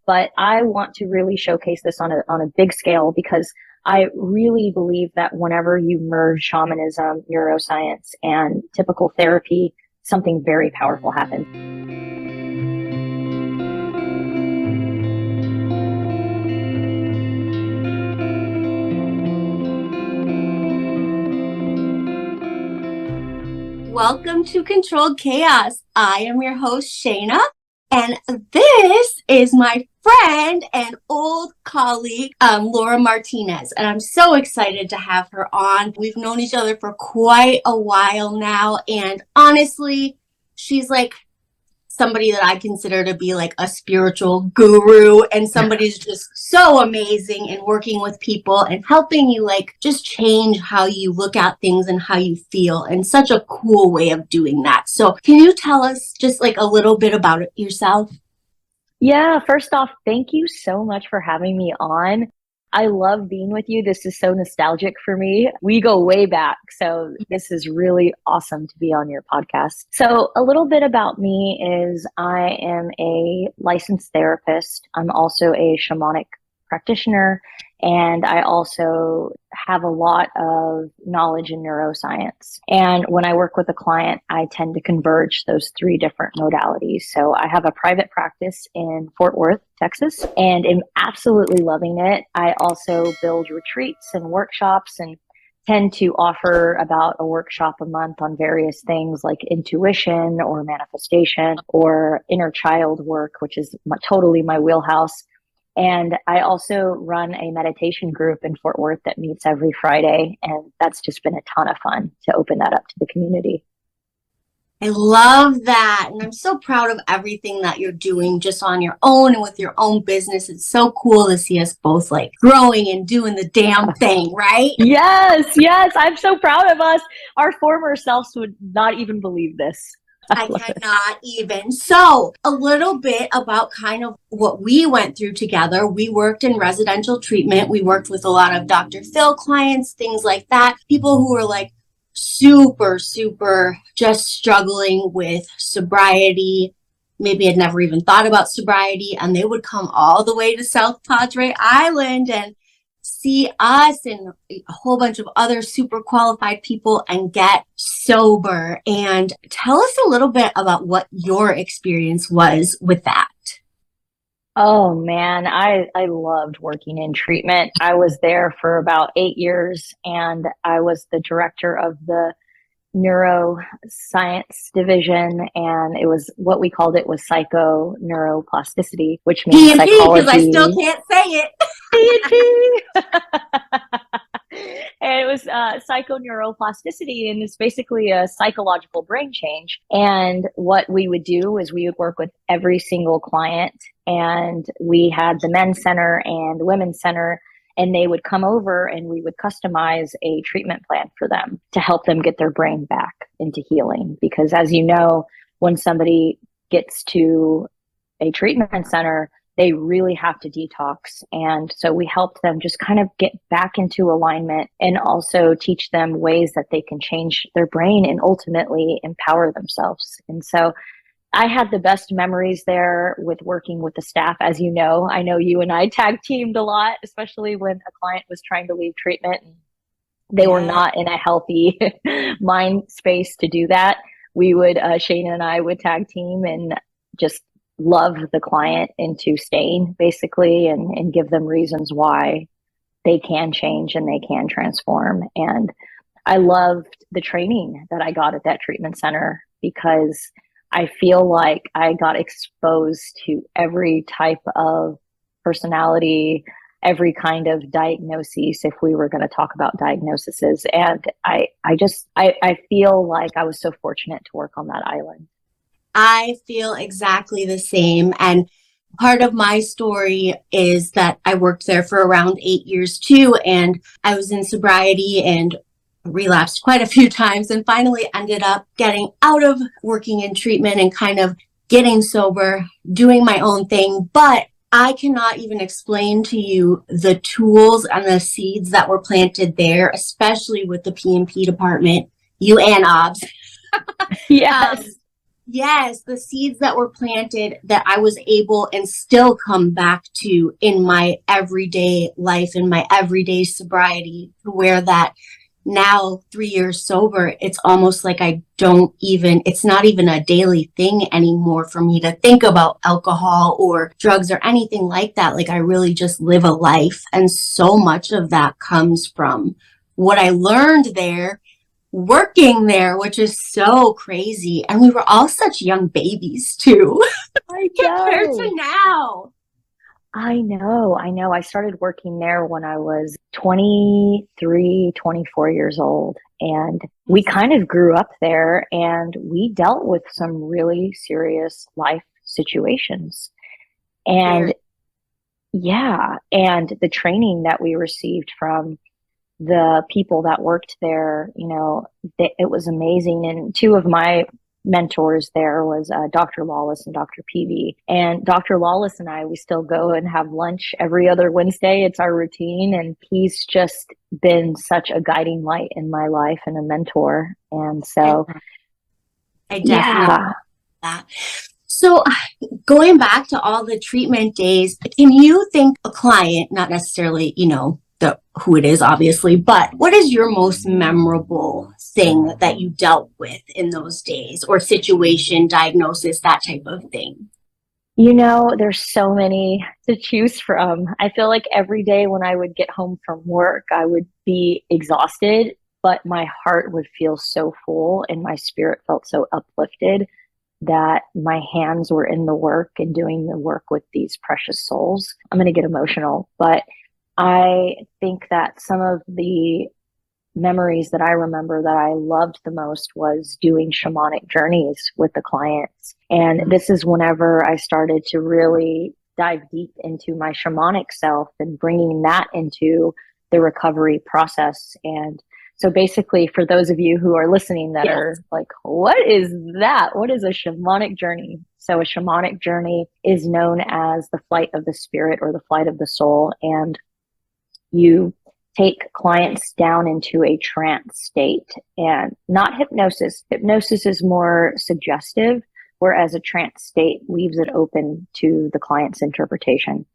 But I want to really showcase this on a big scale because I really believe that whenever you merge shamanism, neuroscience, and typical therapy, something very powerful happens. Welcome to Controlled Chaos. I am your host, Shana, and this is my friend and old colleague, Laura Martinez, and I'm so excited to have her on. We've known each other for quite a while now, and honestly, she's like somebody that I consider to be like a spiritual guru, and somebody's just so amazing in working with people and helping you like just change how you look at things and how you feel, and such a cool way of doing that. So can you tell us just like a little bit about it yourself? Yeah, first off, thank you so much for having me on. I love being with you. This is so nostalgic for me. We go way back. So this is really awesome to be on your podcast. So a little bit about me is I am a licensed therapist. I'm also a shamanic practitioner, and I also have a lot of knowledge in neuroscience. And when I work with a client, I tend to converge those three different modalities. So I have a private practice in Fort Worth, Texas, and am absolutely loving it. I also build retreats and workshops and tend to offer about a workshop a month on various things like intuition or manifestation or inner child work, which is totally my wheelhouse. And I also run a meditation group in Fort Worth that meets every Friday. And that's just been a ton of fun to open that up to the community. I love that. And I'm so proud of everything that you're doing just on your own and with your own business. It's so cool to see us both like growing and doing the damn thing, right? Yes. I'm so proud of us. Our former selves would not even believe this. I cannot even. So a little bit about kind of what we went through together. We worked in residential treatment. We worked with a lot of Dr. Phil clients, things like that. People who were like super just struggling with sobriety. Maybe had never even thought about sobriety. And they would come all the way to South Padre Island and see us and a whole bunch of other super qualified people and get sober. And tell us a little bit about what your experience was with that. Oh man, I loved working in treatment. I was there for about 8 years, and I was the director of the neuroscience division, and it was what we called it was psycho neuroplasticity, which means DMP, psychology. because I still can't say it. And it was psychoneuroplasticity, and it's basically a psychological brain change. And what we would do is we would work with every single client, and we had the men's center and the women's center, and they would come over and we would customize a treatment plan for them to help them get their brain back into healing. Because as you know, when somebody gets to a treatment center, they really have to detox. And so we helped them just kind of get back into alignment and also teach them ways that they can change their brain and ultimately empower themselves. And so I had the best memories there with working with the staff. As you know, I know you and I tag teamed a lot, especially when a client was trying to leave treatment and they were not in a healthy mind space to do that. We would, Shana and I would tag team and just love the client into staying basically, and give them reasons why they can change and they can transform. And I loved the training that I got at that treatment center because I feel like I got exposed to every type of personality, every kind of diagnosis, if we were going to talk about diagnoses. And I feel like I was so fortunate to work on that island. I feel exactly the same. And part of my story is that I worked there for around 8 years too. And I was in sobriety and relapsed quite a few times and finally ended up getting out of working in treatment and kind of getting sober, doing my own thing. But I cannot even explain to you the tools and the seeds that were planted there, especially with the P&P department, you and OBS. Yes. Yes, the seeds that were planted that I was able and still come back to in my everyday life, in my everyday sobriety, to where that now 3 years sober, it's almost like it's not even a daily thing anymore for me to think about alcohol or drugs or anything like that. Like I really just live a life. And so much of that comes from what I learned there, working there, which is so crazy. And we were all such young babies too, I compared know. to now. I know. I started working there when I was 23, 24 years old. And we kind of grew up there and we dealt with some really serious life situations. And Very. yeah, and the training that we received from the people that worked there, it was amazing. And two of my mentors there was Dr. Lawliss and Dr. Peavy. And Dr. Lawliss and I, we still go and have lunch every other Wednesday. It's our routine. And he's just been such a guiding light in my life and a mentor. And so, I definitely yeah. that. So going back to all the treatment days, can you think a client, not necessarily, who it is, obviously, but what is your most memorable thing that you dealt with in those days, or situation, diagnosis, that type of thing? There's so many to choose from. I feel like every day when I would get home from work, I would be exhausted, but my heart would feel so full and my spirit felt so uplifted that my hands were in the work and doing the work with these precious souls. I'm going to get emotional, but I think that some of the memories that I remember that I loved the most was doing shamanic journeys with the clients. And this is whenever I started to really dive deep into my shamanic self and bringing that into the recovery process. And so basically, for those of you who are listening that are like, what is that? What is a shamanic journey? So a shamanic journey is known as the flight of the spirit or the flight of the soul. And you take clients down into a trance state, and not hypnosis. Hypnosis is more suggestive, whereas a trance state leaves it open to the client's interpretation.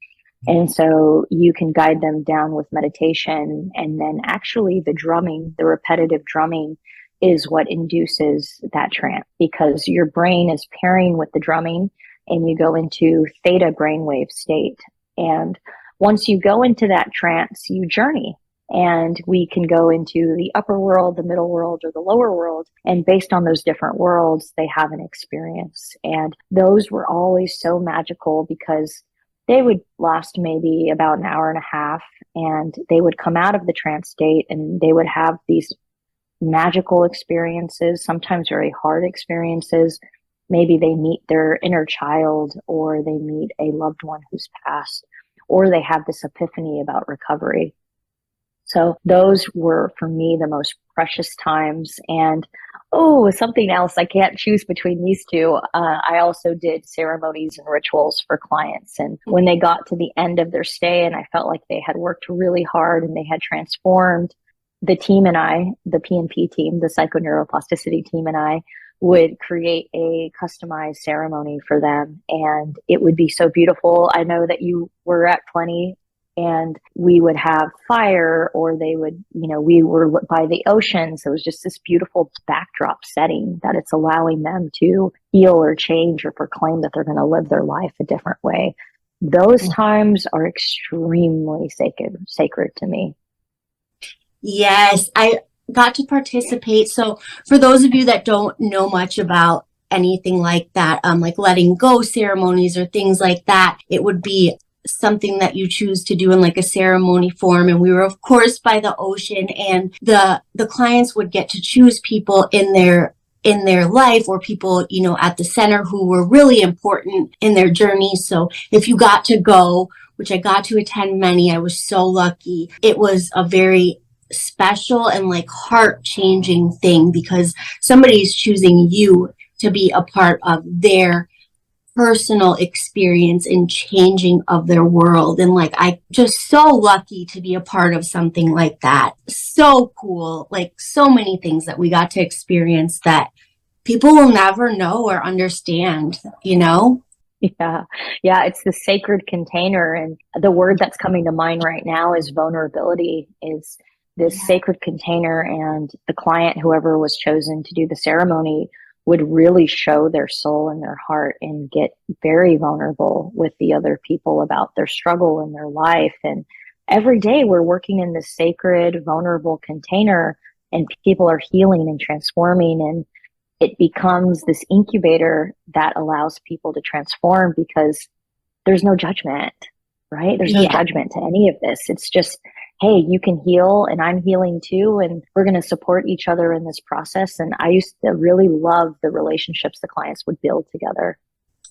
And so you can guide them down with meditation, and then actually the drumming, the repetitive drumming, is what induces that trance, because your brain is pairing with the drumming and you go into theta brainwave state. And once you go into that trance, you journey. And we can go into the upper world, the middle world, or the lower world. And based on those different worlds, they have an experience. And those were always so magical because they would last maybe about an hour and a half. And they would come out of the trance state and they would have these magical experiences, sometimes very hard experiences. Maybe they meet their inner child, or they meet a loved one who's passed, or they have this epiphany about recovery. So those were, for me, the most precious times. And something else, I can't choose between these two. I also did ceremonies and rituals for clients. And when they got to the end of their stay and I felt like they had worked really hard and they had transformed, the team and I, the PNP team, the psychoneuroplasticity team and I, would create a customized ceremony for them. And it would be so beautiful. I know that you were at plenty, and we would have fire, or they would, we were by the ocean. So it was just this beautiful backdrop setting that it's allowing them to heal or change or proclaim that they're going to live their life a different way. Those times are extremely sacred to me. Yes, I got to participate. So for those of you that don't know much about anything like that, like letting go ceremonies or things like that, it would be something that you choose to do in like a ceremony form. And we were, of course, by the ocean, and the clients would get to choose people in their life, or people, at the center who were really important in their journey. So if you got to go, which I got to attend many, I was so lucky. It was a very special and like heart-changing thing, because somebody's choosing you to be a part of their personal experience and changing of their world. And like, I just so lucky to be a part of something like that. So cool. Like so many things that we got to experience that people will never know or understand, you know? Yeah. Yeah. It's the sacred container. And the word that's coming to mind right now is vulnerability, is this Yeah. sacred container. And the client, whoever was chosen to do the ceremony, would really show their soul and their heart and get very vulnerable with the other people about their struggle in their life. And every day we're working in this sacred, vulnerable container, and people are healing and transforming. And it becomes this incubator that allows people to transform because there's no judgment, right? There's no Yeah. judgment to any of this. It's just, hey, you can heal and I'm healing too. And we're going to support each other in this process. And I used to really love the relationships the clients would build together.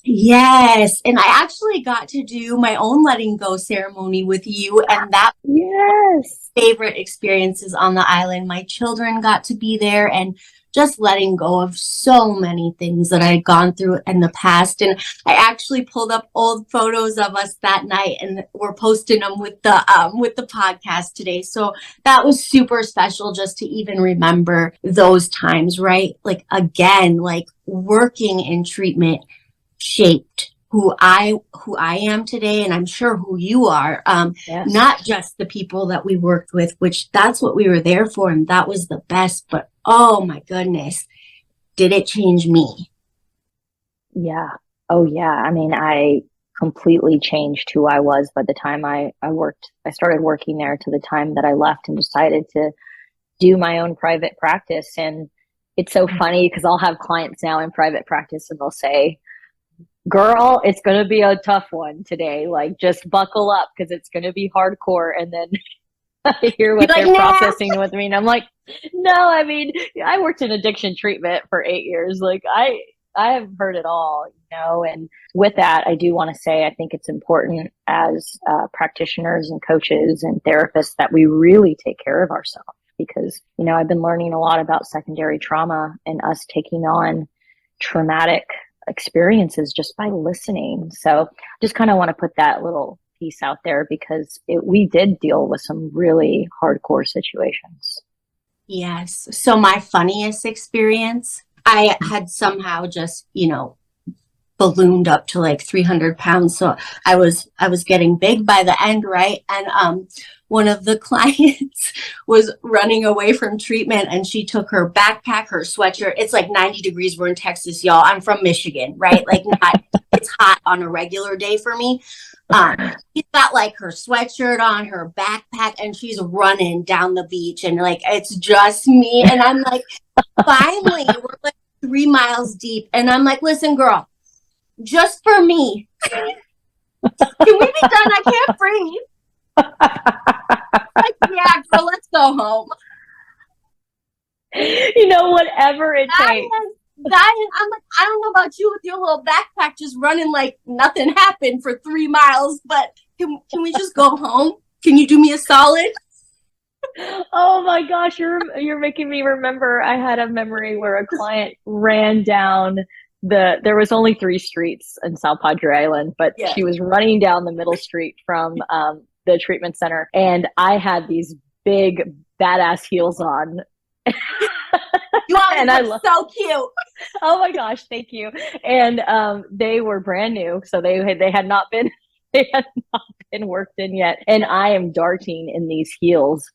Yes. And I actually got to do my own letting go ceremony with you. And that Yes. favorite experiences on the island. My children got to be there and just letting go of so many things that I had gone through in the past. And I actually pulled up old photos of us that night and we're posting them with the podcast today. So that was super special just to even remember those times, right? Like again, like working in treatment shaped who I am today, and I'm sure who you are. Yes. Not just the people that we worked with, which that's what we were there for, and that was the best. But oh my goodness, did it change me? Yeah. Oh yeah. I mean, I completely changed who I was by the time I started working there to the time that I left and decided to do my own private practice. And it's so funny because I'll have clients now in private practice and they'll say, girl, it's going to be a tough one today. Like, just buckle up because it's going to be hardcore. And then I hear what they're processing with me. And I'm like, no, I mean, I worked in addiction treatment for 8 years. Like, I have heard it all, you know. And with that, I do want to say, I think it's important as practitioners and coaches and therapists that we really take care of ourselves because, you know, I've been learning a lot about secondary trauma and us taking on traumatic experiences just by listening. So just kind of want to put that little piece out there because we did deal with some really hardcore situations. Yes. So my funniest experience, I had somehow just, ballooned up to like 300 pounds. So I was getting big by the end, right? And one of the clients was running away from treatment and she took her backpack, her sweatshirt. It's like 90 degrees. We're in Texas, y'all. I'm from Michigan, right? Like it's hot on a regular day for me. She's got like her sweatshirt on, her backpack, and she's running down the beach and like it's just me. And I'm like, finally, we're like 3 miles deep. And I'm like, listen, girl, just for me. Can we be done? I can't breathe. Like, yeah, girl, let's go home. You know, whatever it takes. Dying. I'm like, I don't know about you with your little backpack just running like nothing happened for 3 miles, but can we just go home? Can you do me a solid? Oh my gosh, you're making me remember. I had a memory where a client ran down there was only 3 streets in South Padre Island, but yeah. She was running down the middle street from the treatment center, and I had these big badass heels on. You and look so cute. Oh my gosh, thank you. And they were brand new, so they had not been worked in yet. And I am darting in these heels,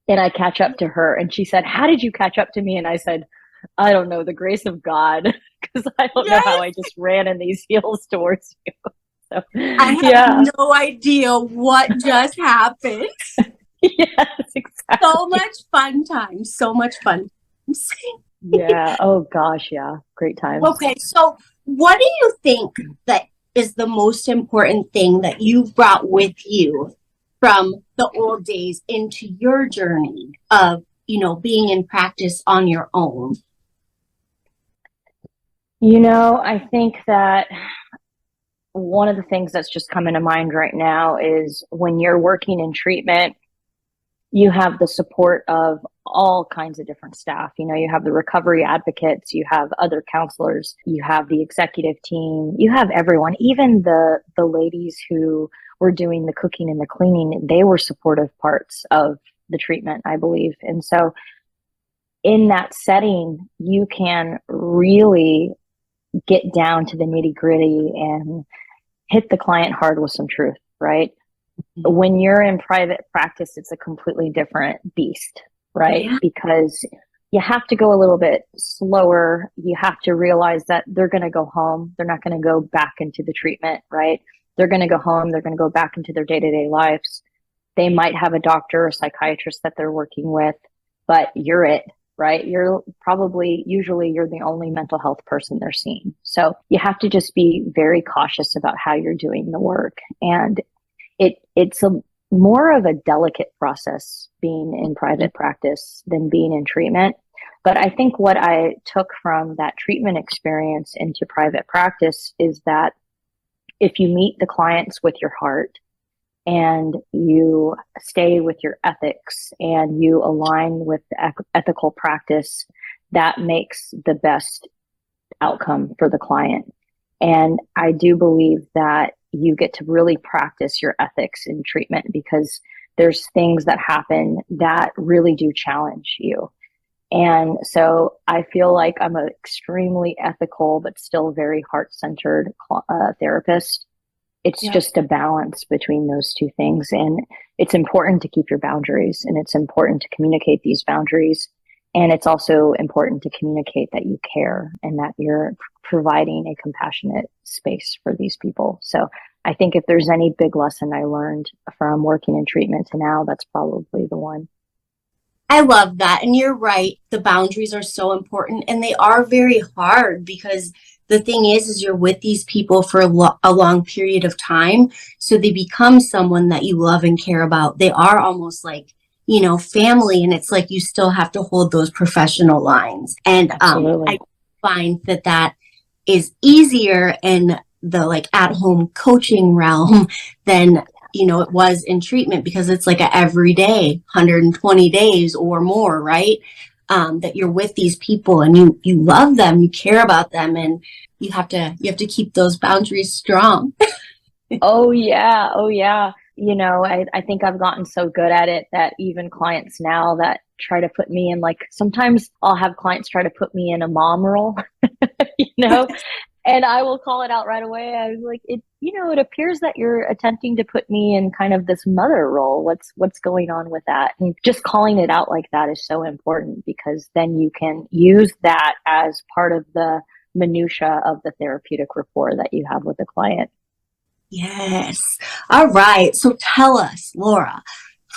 and I catch up to her, and she said, "How did you catch up to me?" And I said, "I don't know, the grace of God, because I don't know how I just ran in these heels towards you." So, I have no idea what just happened. Yes, exactly. So much fun times. So much fun times. Yeah. Oh gosh. Yeah. Great times. Okay. So what do you think that is the most important thing that you've brought with you from the old days into your journey of, being in practice on your own? I think that one of the things that's just coming to mind right now is when you're working in treatment, you have the support of all kinds of different staff. You have the recovery advocates, you have other counselors, you have the executive team, you have everyone, even the ladies who were doing the cooking and the cleaning, they were supportive parts of the treatment, I believe. And so in that setting, you can really get down to the nitty gritty and hit the client hard with some truth, right? When you're in private practice, it's a completely different beast, right? Yeah. Because you have to go a little bit slower. You have to realize that they're going to go home. They're not going to go back into the treatment, right? They're going to go home. They're going to go back into their day-to-day lives. They might have a doctor or psychiatrist that they're working with, but you're it, right? You're probably, usually you're the only mental health person they're seeing. So you have to just be very cautious about how you're doing the work. And it's a more of a delicate process being in private practice than being in treatment. But I think what I took from that treatment experience into private practice is that if you meet the clients with your heart and you stay with your ethics and you align with the ethical practice, that makes the best outcome for the client. And I do believe that you get to really practice your ethics in treatment because there's things that happen that really do challenge you. And so I feel like I'm an extremely ethical, but still very heart-centered therapist. It's just a balance between those two things. And it's important to keep your boundaries, and it's important to communicate these boundaries. And it's also important to communicate that you care and that you're providing a compassionate space for these people. So I think if there's any big lesson I learned from working in treatment to now, that's probably the one. I love that. And you're right. The boundaries are so important, and they are very hard because the thing is you're with these people for a long period of time. So they become someone that you love and care about. They are almost like, family. And it's like you still have to hold those professional lines. And Absolutely. I find that is easier in the like at-home coaching realm than it was in treatment, because it's like a everyday 120 days or more, right? That you're with these people and you love them, you care about them, and you have to keep those boundaries strong. Oh yeah. Oh yeah. I think I've gotten so good at it that even clients now that try to put me in, like, sometimes I'll have clients try to put me in a mom role, you know, and I will call it out right away. I was like, it appears that you're attempting to put me in kind of this mother role. What's going on with that? And just calling it out like that is so important, because then you can use that as part of the minutia of the therapeutic rapport that you have with the client. Yes. All right. So tell us, Laura,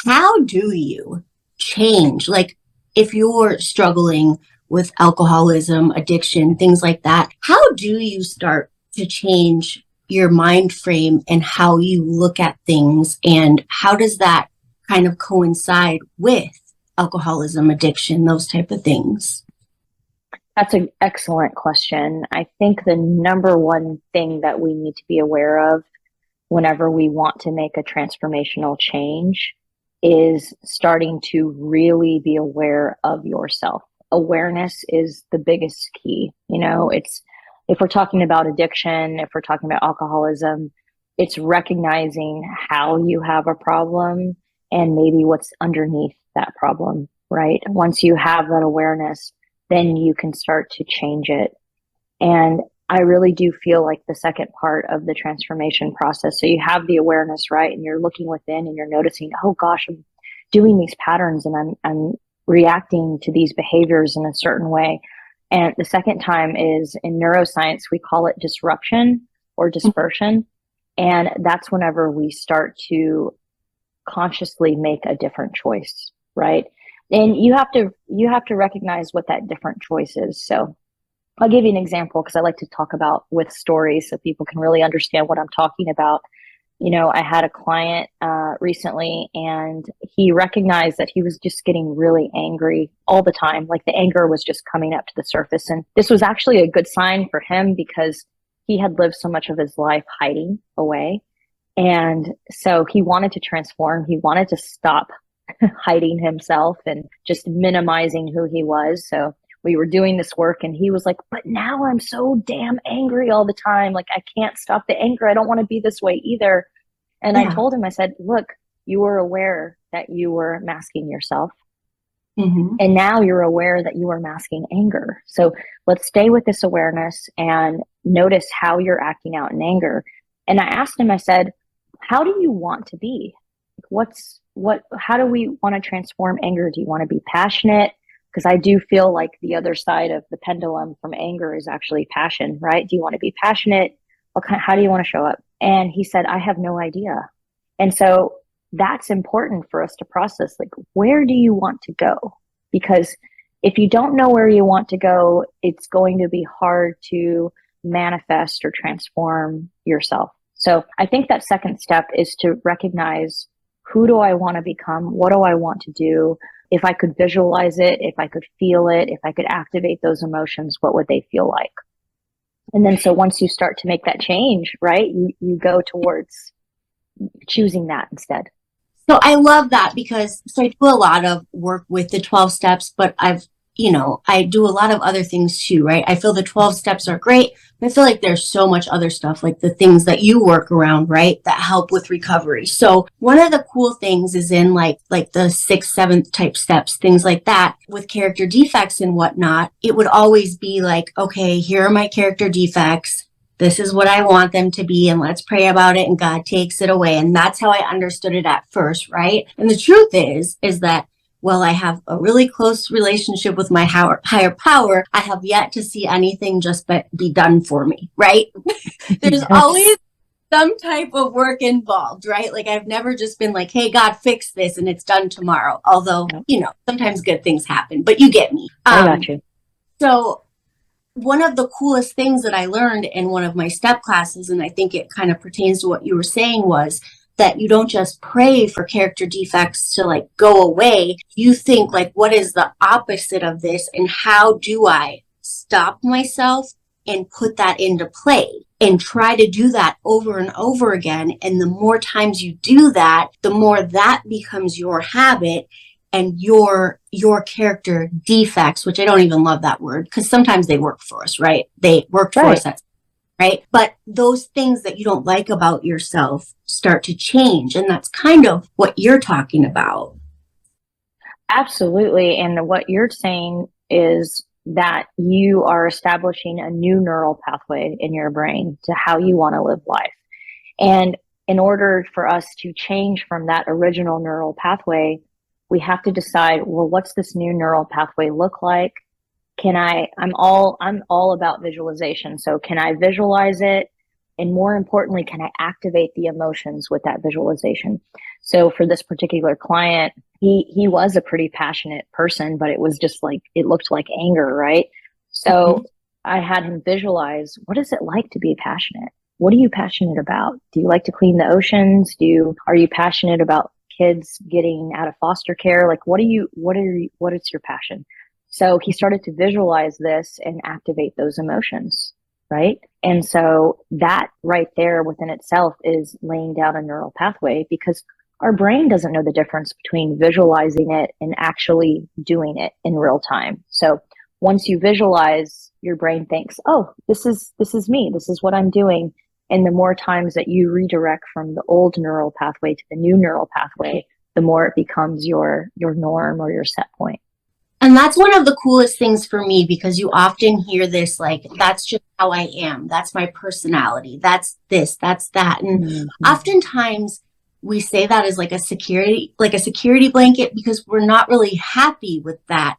how do you change? Like, if you're struggling with alcoholism, addiction, things like that, how do you start to change your mind frame and how you look at things? And how does that kind of coincide with alcoholism, addiction, those type of things? That's an excellent question. I think the number one thing that we need to be aware of whenever we want to make a transformational change is starting to really be aware of yourself. Awareness is the biggest key. It's, if we're talking about addiction, if we're talking about alcoholism, it's recognizing how you have a problem and maybe what's underneath that problem, right? Once you have that awareness, then you can start to change it. And I really do feel like the second part of the transformation process. So you have the awareness, right? And you're looking within and you're noticing, oh gosh, I'm doing these patterns and I'm reacting to these behaviors in a certain way. And the second time is, in neuroscience, we call it disruption or dispersion. And that's whenever we start to consciously make a different choice, right? And you have to recognize what that different choice is. So I'll give you an example, because I like to talk about with stories so people can really understand what I'm talking about. I had a client recently, and he recognized that he was just getting really angry all the time. Like, the anger was just coming up to the surface. And this was actually a good sign for him, because he had lived so much of his life hiding away. And so he wanted to transform. He wanted to stop hiding himself and just minimizing who he was. So we were doing this work, and he was like, but now I'm so damn angry all the time. Like, I can't stop the anger. I don't want to be this way either. And I told him, I said, look, you were aware that you were masking yourself. Mm-hmm. And now you're aware that you are masking anger. So let's stay with this awareness and notice how you're acting out in anger. And I asked him, I said, how do you want to be? How do we want to transform anger? Do you want to be passionate? Because I do feel like the other side of the pendulum from anger is actually passion, right? Do you want to be passionate? How do you want to show up? And he said, I have no idea. And so that's important for us to process. Like, where do you want to go? Because if you don't know where you want to go, it's going to be hard to manifest or transform yourself. So I think that second step is to recognize, who do I want to become? What do I want to do? If I could visualize it, if I could feel it, if I could activate those emotions, what would they feel like? And then so once you start to make that change, right, you go towards choosing that instead. So I love that because I do a lot of work with the 12 steps, but I do a lot of other things too, right? I feel the 12 steps are great, but I feel like there's so much other stuff, like the things that you work around, right, that help with recovery. So one of the cool things is in like the 6th, 7th type steps, things like that, with character defects and whatnot, it would always be like, okay, here are my character defects. This is what I want them to be, and let's pray about it, and God takes it away. And that's how I understood it at first, right? And the truth is that, well, I have a really close relationship with my higher power, I have yet to see anything just be done for me, right? There's always some type of work involved, right? Like, I've never just been like, hey, God, fix this, and it's done tomorrow. Although, sometimes good things happen, but you get me. I got you. So one of the coolest things that I learned in one of my step classes, and I think it kind of pertains to what you were saying, was that you don't just pray for character defects to like go away. You think like, what is the opposite of this? And how do I stop myself and put that into play and try to do that over and over again? And the more times you do that, the more that becomes your habit. And your character defects, which I don't even love that word, because sometimes they work for us, right? They worked for us, right? But those things that you don't like about yourself start to change. And that's kind of what you're talking about. Absolutely. And what you're saying is that you are establishing a new neural pathway in your brain to how you want to live life. And in order for us to change from that original neural pathway, we have to decide, well, what's this new neural pathway look like? I'm all about visualization. So can I visualize it? And more importantly, can I activate the emotions with that visualization? So for this particular client, he was a pretty passionate person, but it was just like, it looked like anger, right? So I had him visualize, what is it like to be passionate? What are you passionate about? Do you like to clean the oceans? Are you passionate about kids getting out of foster care? Like, what is your passion? So he started to visualize this and activate those emotions, right? And so that right there within itself is laying down a neural pathway, because our brain doesn't know the difference between visualizing it and actually doing it in real time. So once you visualize, your brain thinks, oh, this is me. This is what I'm doing. And the more times that you redirect from the old neural pathway to the new neural pathway, the more it becomes your norm or your set point. And that's one of the coolest things for me, because you often hear this, like, that's just how I am. That's my personality. That's this, that's that. And oftentimes we say that as like a security blanket, because we're not really happy with that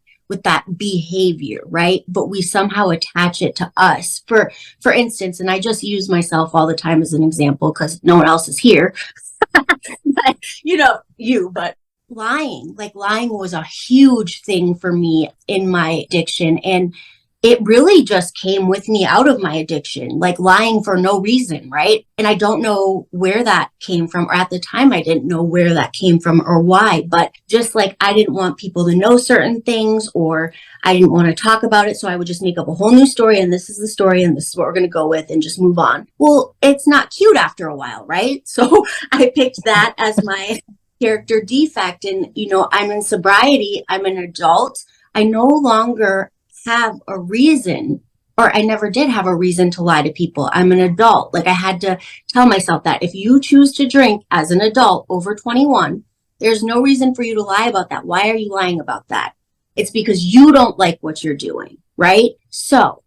behavior, right? But we somehow attach it to us. For instance, and I just use myself all the time as an example because no one else is here. But but lying was a huge thing for me in my addiction. And it really just came with me out of my addiction, like lying for no reason, right? And I don't know where that came from, or at the time I didn't know where that came from or why, but just like I didn't want people to know certain things, or I didn't want to talk about it, so I would just make up a whole new story, and this is the story, and this is what we're going to go with, and just move on. Well, it's not cute after a while, right? So I picked that as my character defect, and I'm in sobriety, I'm an adult, I no longer have a reason, or I never did have a reason to lie to people. I'm an adult. Like, I had to tell myself that if you choose to drink as an adult over 21, there's no reason for you to lie about that. Why are you lying about that? It's because you don't like what you're doing, right? So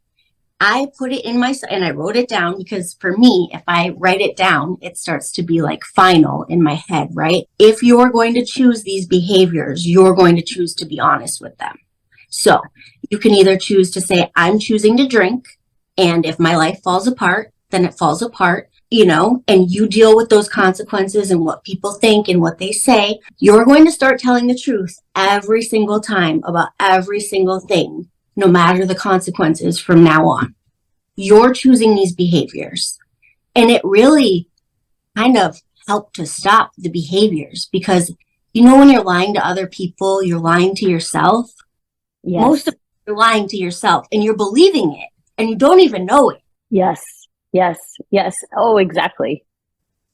I put it in and I wrote it down, because for me, if I write it down, it starts to be like final in my head, right? If you're going to choose these behaviors, you're going to choose to be honest with them. So you can either choose to say, I'm choosing to drink, and if my life falls apart, then it falls apart, and you deal with those consequences and what people think and what they say. You're going to start telling the truth every single time about every single thing, no matter the consequences from now on. You're choosing these behaviors. And it really kind of helped to stop the behaviors, because, when you're lying to other people, you're lying to yourself. Yes. Most of you're lying to yourself, and you're believing it, and you don't even know it. Yes. Oh, exactly.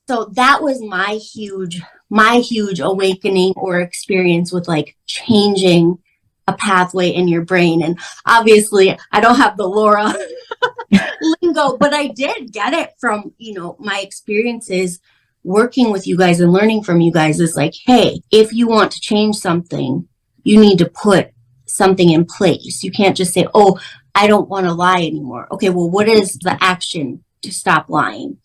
So that was my huge awakening or experience with like changing a pathway in your brain. And obviously I don't have the Laura lingo, but I did get it from, my experiences working with you guys and learning from you guys. Is like, hey, if you want to change something, you need to put something in place. You can't just say, oh, I don't want to lie anymore. Okay, well, what is the action to stop lying?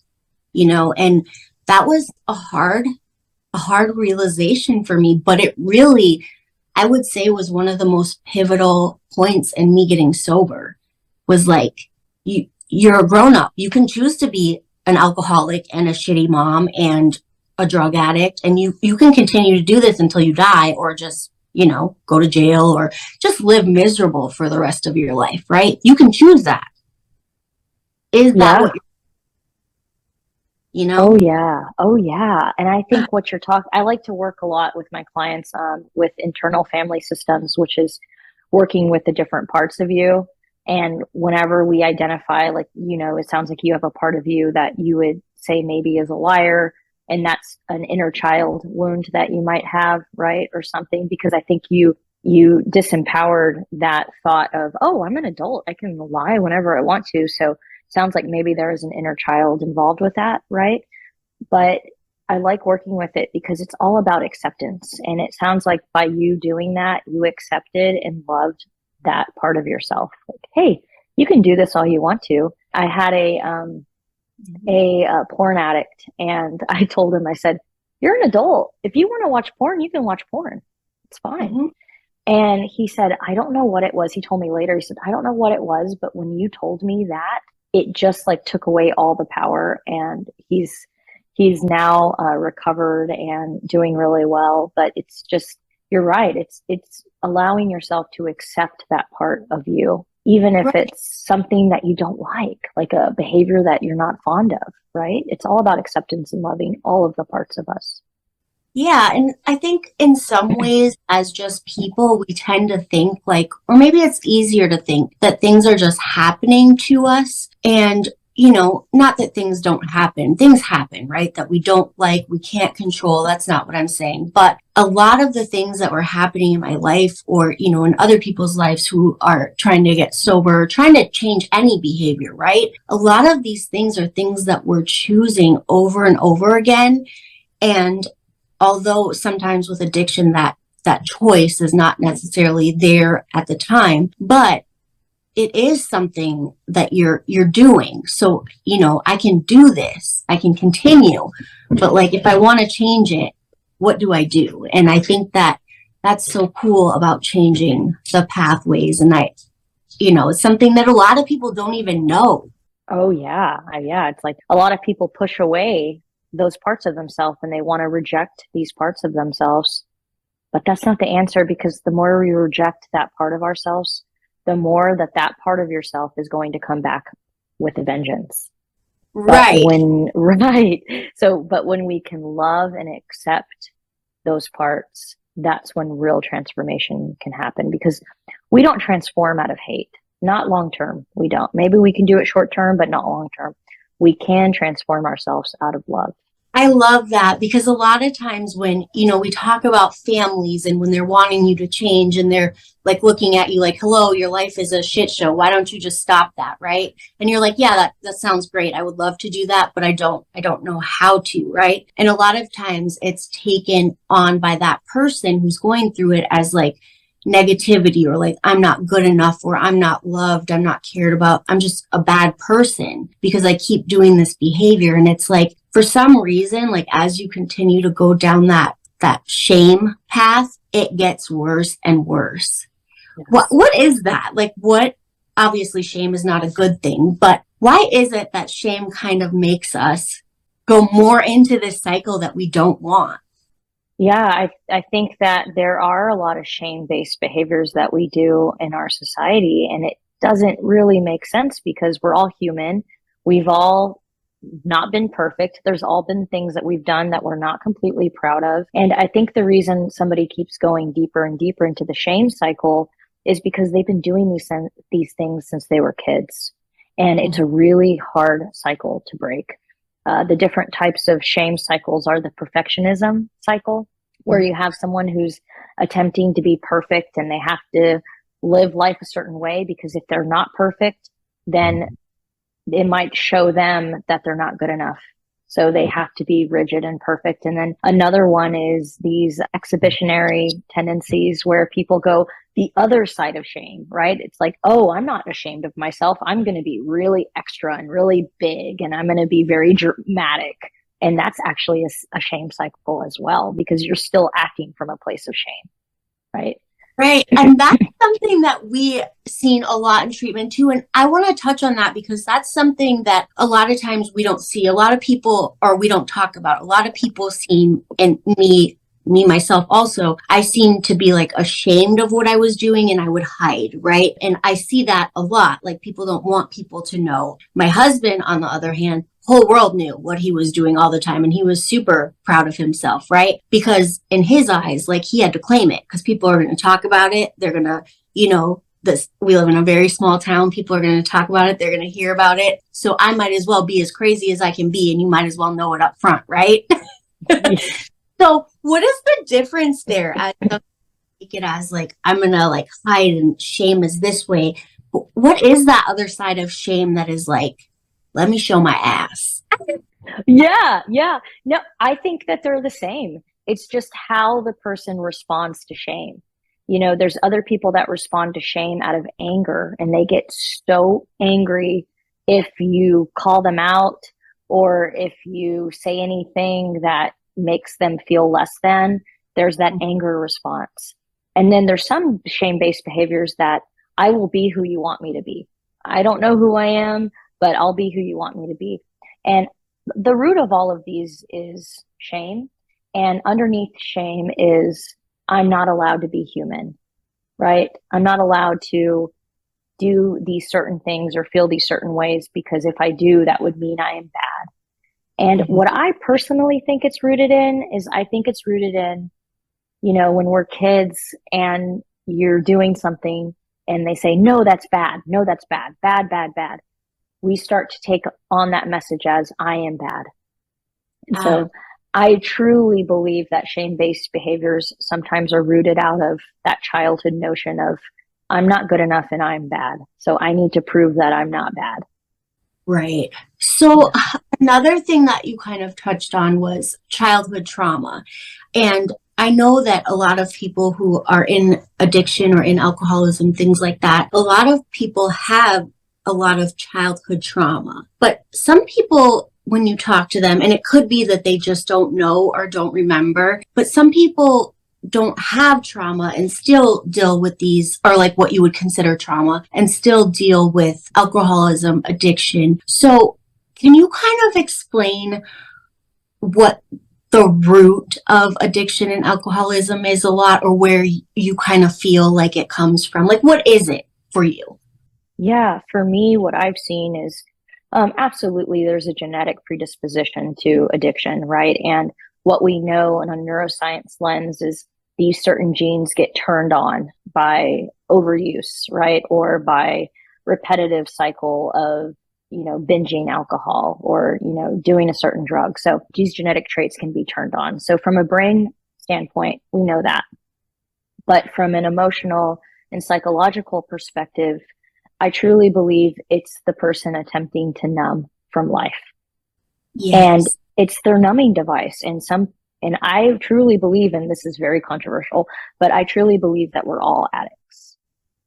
And that was a hard realization for me, but it really, I would say, was one of the most pivotal points in me getting sober. Was like, you're a grown up. You can choose to be an alcoholic and a shitty mom and a drug addict, and you can continue to do this until you die, or just, go to jail, or just live miserable for the rest of your life, right? You can choose that. Is that what Oh yeah. And I think what you're talking, I like to work a lot with my clients with internal family systems, which is working with the different parts of you. And whenever we identify, like, it sounds like you have a part of you that you would say maybe is a liar, and that's an inner child wound that you might have, right? Or something, because I think you disempowered that thought of, oh, I'm an adult, I can lie whenever I want to. So sounds like maybe there is an inner child involved with that, right? But I like working with it because it's all about acceptance. And it sounds like by you doing that, you accepted and loved that part of yourself. Like, hey, you can do this all you want to. I had a porn addict, and I told him, I said, you're an adult. If you want to watch porn, you can watch porn. It's fine. Mm-hmm. And he said, I don't know what it was. He told me later, he said, I don't know what it was, but when you told me that, it just like took away all the power. And he's now recovered and doing really well. But it's just, you're right. It's allowing yourself to accept that part of you, even if it's something that you don't like a behavior that you're not fond of, right? It's all about acceptance and loving all of the parts of us. Yeah. And I think in some ways, as just people, we tend to think like, or maybe it's easier to think that things are just happening to us. And, not that things don't happen. Things happen, right? That we don't like, we can't control. That's not what I'm saying. But a lot of the things that were happening in my life, or, in other people's lives who are trying to get sober, trying to change any behavior, right? A lot of these things are things that we're choosing over and over again. And although sometimes with addiction, that choice is not necessarily there at the time, but it is something that you're doing. So, I can do this, I can continue, but like, if I want to change it, what do I do? And I think that that's so cool about changing the pathways. And it's something that a lot of people don't even know. Oh yeah. Yeah. It's like a lot of people push away those parts of themselves, and they want to reject these parts of themselves. But that's not the answer, because the more we reject that part of ourselves, the more that part of yourself is going to come back with a vengeance. Right. But when we can love and accept those parts, that's when real transformation can happen, because we don't transform out of hate. Not long term. We don't. Maybe we can do it short term, but not long term. We can transform ourselves out of love. I love that, because a lot of times when, we talk about families, and when they're wanting you to change, and they're like looking at you like, hello, your life is a shit show. Why don't you just stop that? Right. And you're like, yeah, that sounds great. I would love to do that, but I don't know how to. Right. And a lot of times it's taken on by that person who's going through it as like, negativity, or like I'm not good enough, or I'm not loved, I'm not cared about, I'm just a bad person because I keep doing this behavior. And it's like, for some reason, like as you continue to go down that shame path, it gets worse and worse. Yes. What is that? Like, what, obviously shame is not a good thing, but why is it that shame kind of makes us go more into this cycle that we don't want? Yeah, I think that there are a lot of shame-based behaviors that we do in our society, and it doesn't really make sense because we're all human. We've all not been perfect. There's all been things that we've done that we're not completely proud of. And I think the reason somebody keeps going deeper and deeper into the shame cycle is because they've been doing these things since they were kids. And it's a really hard cycle to break. The different types of shame cycles are the perfectionism cycle, where you have someone who's attempting to be perfect and they have to live life a certain way because if they're not perfect, then it might show them that they're not good enough. So they have to be rigid and perfect. And then another one is these exhibitionary tendencies where people go the other side of shame, right? It's like, oh, I'm not ashamed of myself. I'm going to be really extra and really big, and I'm going to be very dramatic. And that's actually a shame cycle as well, because you're still acting from a place of shame, right? Right. And that's something that we've seen a lot in treatment too. And I want to touch on that because that's something that a lot of times we don't see. A lot of people, or we don't talk about. A lot of people seem, and me myself also, I seem to be like ashamed of what I was doing and I would hide, right? And I see that a lot. Like people don't want people to know. My husband, on the other hand, whole world knew what he was doing all the time, and he was super proud of himself, right? Because in his eyes, like he had to claim it because people are going to talk about it. They're going to, we live in a very small town. People are going to talk about it. They're going to hear about it. So I might as well be as crazy as I can be, and you might as well know it up front, right? So what is the difference there? As take it as like, I'm going to like hide, and shame is this way. What is that other side of shame that is like, let me show my ass? Yeah. No, I think that they're the same. It's just how the person responds to shame. There's other people that respond to shame out of anger, and they get so angry if you call them out or if you say anything that makes them feel less than. There's that anger response. And then there's some shame-based behaviors that I will be who you want me to be. I don't know who I am, but I'll be who you want me to be. And the root of all of these is shame. And underneath shame is I'm not allowed to be human, right? I'm not allowed to do these certain things or feel these certain ways because if I do, that would mean I am bad. And what I personally think it's rooted in is I think it's rooted in, when we're kids and you're doing something and they say, no, that's bad. No, that's bad. Bad, bad, bad. We start to take on that message as I am bad. And so I truly believe that shame-based behaviors sometimes are rooted out of that childhood notion of I'm not good enough and I'm bad. So I need to prove that I'm not bad. Right. So another thing that you kind of touched on was childhood trauma. And I know that a lot of people who are in addiction or in alcoholism, things like that, a lot of people have a lot of childhood trauma. But some people, when you talk to them, and it could be that they just don't know or don't remember, but some people don't have trauma and still deal with these, or like what you would consider trauma, and still deal with alcoholism, addiction. So can you kind of explain what the root of addiction and alcoholism is a lot, or where you kind of feel like it comes from? Like, what is it for you? Yeah, for me, what I've seen is absolutely there's a genetic predisposition to addiction, right? And what we know in a neuroscience lens is these certain genes get turned on by overuse, right? Or by repetitive cycle of, binging alcohol or, doing a certain drug. So these genetic traits can be turned on. So from a brain standpoint, we know that. But from an emotional and psychological perspective, I truly believe it's the person attempting to numb from life. Yes. And it's their numbing device. And some And I truly believe, and this is very controversial, but I truly believe that we're all addicts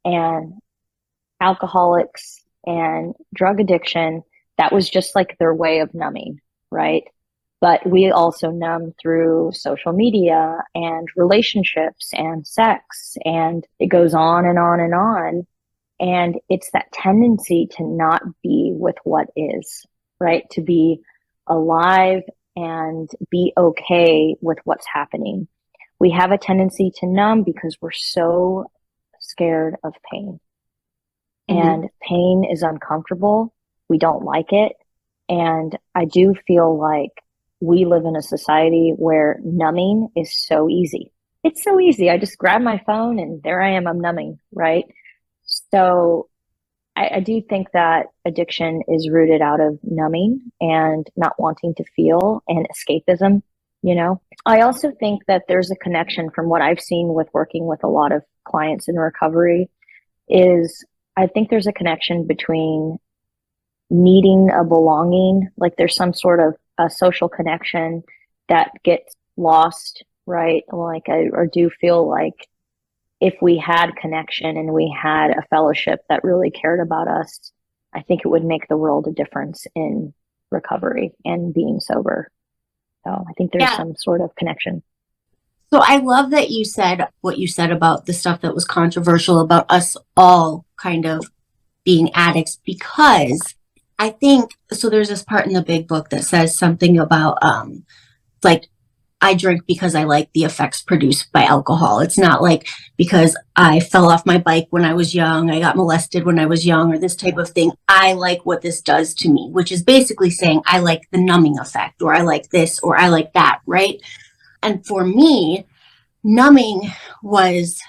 and alcoholics and drug addiction. That was just like their way of numbing, right? But we also numb through social media and relationships and sex, and it goes on and on and on. And it's that tendency to not be with what is, right? To be alive and be okay with what's happening. We have a tendency to numb because we're so scared of pain. And pain is uncomfortable. We don't like it. And I do feel like we live in a society where numbing is so easy. It's so easy. I just grab my phone and there I am, I'm numbing, right? So I do think that addiction is rooted out of numbing and not wanting to feel and escapism, you know. I also think that there's a connection from what I've seen with working with a lot of clients in recovery is I think there's a connection between needing a belonging, like there's some sort of a social connection that gets lost, right? Like I do feel like if we had connection and we had a fellowship that really cared about us, I think it would make the world a difference in recovery and being sober. So I think there's some sort of connection. So I love that you said what you said about the stuff that was controversial about us all kind of being addicts, because I think, so there's this part in the big book that says something about, like, I drink because I like the effects produced by alcohol. It's not like because I fell off my bike when I was young, I got molested when I was young, or this type of thing. I like what this does to me, which is basically saying I like the numbing effect, or I like this, or I like that, right? And for me, numbing was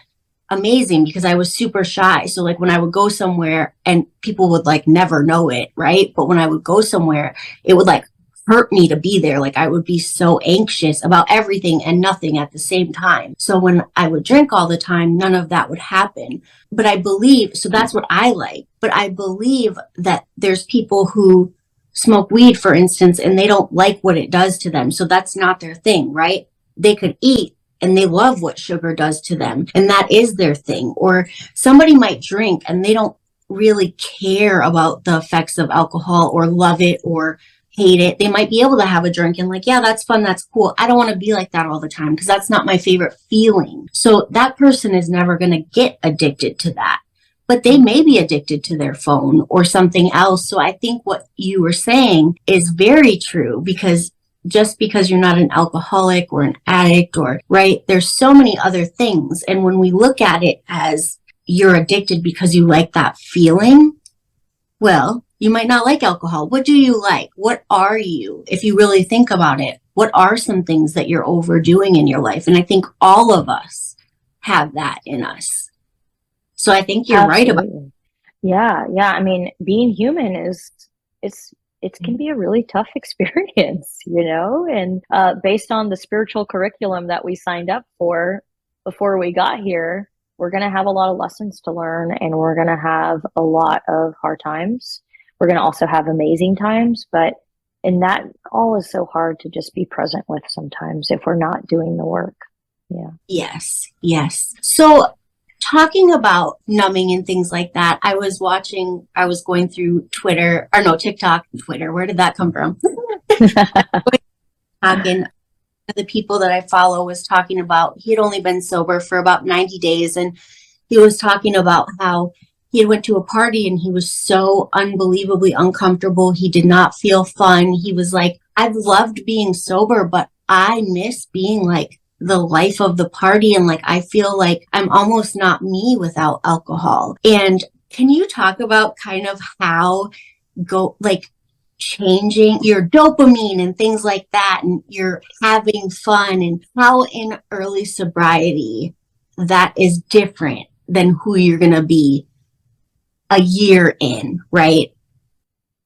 amazing because I was super shy. So like when I would go somewhere and people would like never know it, right? But when I would go somewhere, it would like hurt me to be there. Like I would be so anxious about everything and nothing at the same time. So when I would drink all the time, none of that would happen. But I believe, so that's what I like. But I believe that there's people who smoke weed, for instance, and they don't like what it does to them. So that's not their thing, right? They could eat and they love what sugar does to them, and that is their thing. Or somebody might drink and they don't really care about the effects of alcohol or love it or hate it. They might be able to have a drink and like, yeah, that's fun, that's cool. I don't want to be like that all the time because that's not my favorite feeling. So that person is never going to get addicted to that. But they may be addicted to their phone or something else. So I think what you were saying is very true, because just because you're not an alcoholic or an addict or, right, there's so many other things. And when we look at it as you're addicted because you like that feeling, well, you might not like alcohol. What do you like? What are you? If you really think about it, what are some things that you're overdoing in your life? And I think all of us have that in us. So I think you're right about it. Yeah. I mean, being human it can be a really tough experience, you know, and based on the spiritual curriculum that we signed up for before we got here, we're going to have a lot of lessons to learn, and we're going to have a lot of hard times. We're going to also have amazing times, and that all is so hard to just be present with sometimes if we're not doing the work. Yeah. Yes. So talking about numbing and things like that, I was going through TikTok, where did that come from? Talking, the people that I follow was talking about, he had only been sober for about 90 days. And he was talking about how he had went to a party and he was so unbelievably uncomfortable. He did not feel fun. He was like, I've loved being sober, but I miss being like the life of the party. And like, I feel like I'm almost not me without alcohol. And can you talk about kind of how changing your dopamine and things like that, and you're having fun, and how in early sobriety that is different than who you're going to be a year in, right?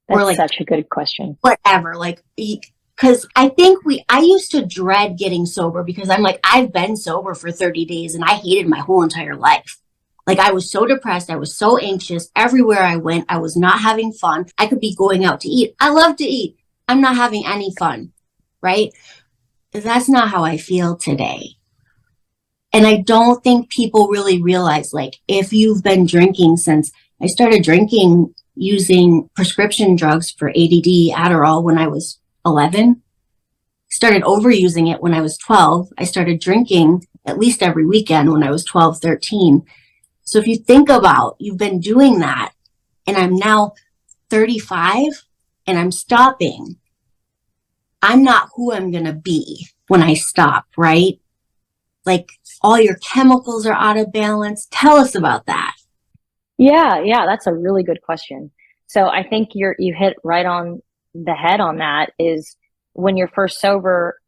That's like such a good question. Whatever, like, because I think I used to dread getting sober because I'm like, I've been sober for 30 days and I hated my whole entire life. Like I was so depressed. I was so anxious. Everywhere I went, I was not having fun. I could be going out to eat. I love to eat. I'm not having any fun, right? that's not how I feel today. And I don't think people really realize, like, if you've been drinking since I started drinking using prescription drugs for ADD, Adderall, when I was 11, started overusing it when I was 12. I started drinking at least every weekend when I was 12, 13. So if you think about, you've been doing that, and I'm now 35 and I'm stopping, I'm not who I'm going to be when I stop, right? Like, all your chemicals are out of balance. Tell us about that. Yeah, that's a really good question. So I think you hit right on the head on that. Is when you're first sober,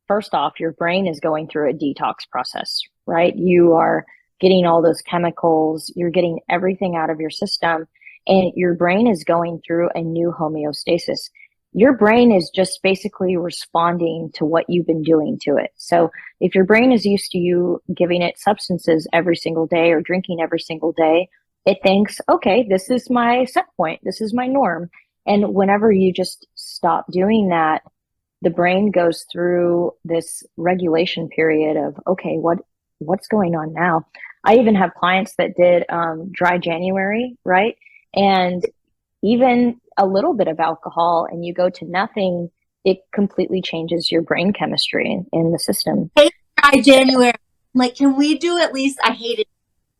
first off, your brain is going through a detox process, right? You are getting all those chemicals, you're getting everything out of your system, and your brain is going through a new homeostasis. Your brain is just basically responding to what you've been doing to it. So if your brain is used to you giving it substances every single day or drinking every single day, it thinks, okay, this is my set point, this is my norm. And whenever you just stop doing that, the brain goes through this regulation period of, okay, what's going on now? I even have clients that did dry January, right? And even a little bit of alcohol and you go to nothing, it completely changes your brain chemistry in the system. Hey, dry January. Like, can we do at least, I hate it